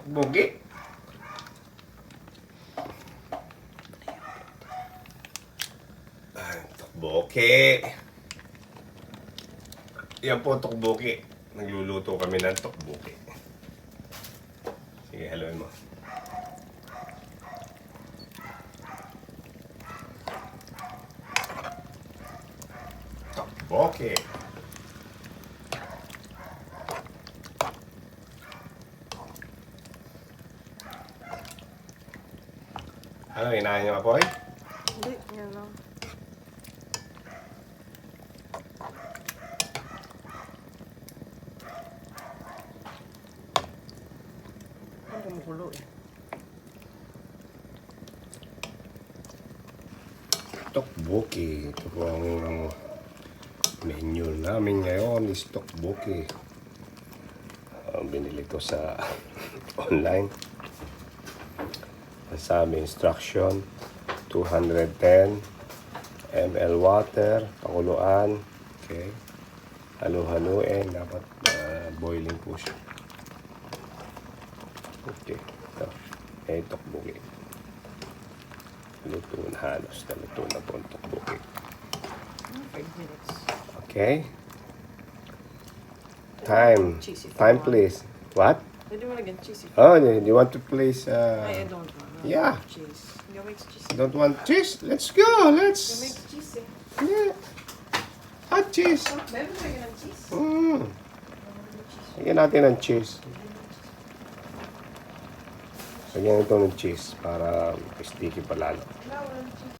Bugi. Tokboki. Yan po tokboki. Nagluluto kami ng tokboki. Sige, haluin mo. Tokboki. Ano, inahin niyo apoy? Hindi, yan lang. Ang kumukulo eh. Tokboki. Ito po ang menu namin ngayon is tokboki. Binili ko sa online. Sa aming instruction, 210 ml water, pakuluan. Okay. Halu-haluin. Dapat boiling po siya. Okay. Ito. Tokboki. Luto na halos. Luto na po ang tokboki. 5 minutes. Okay. Time. Time, please. What? Pwede mo lagyan cheese if Oh, you want to place? I don't want. Yeah. Cheese. You make cheese. Don't want cheese? Let's go. You Let's. make cheese eh. Yeah. Hot cheese. Oh, meron mo lagyan ng cheese? Lagyan natin ng cheese. Lagyan ito ng cheese para sticky pa lalo. Wala, walang cheese.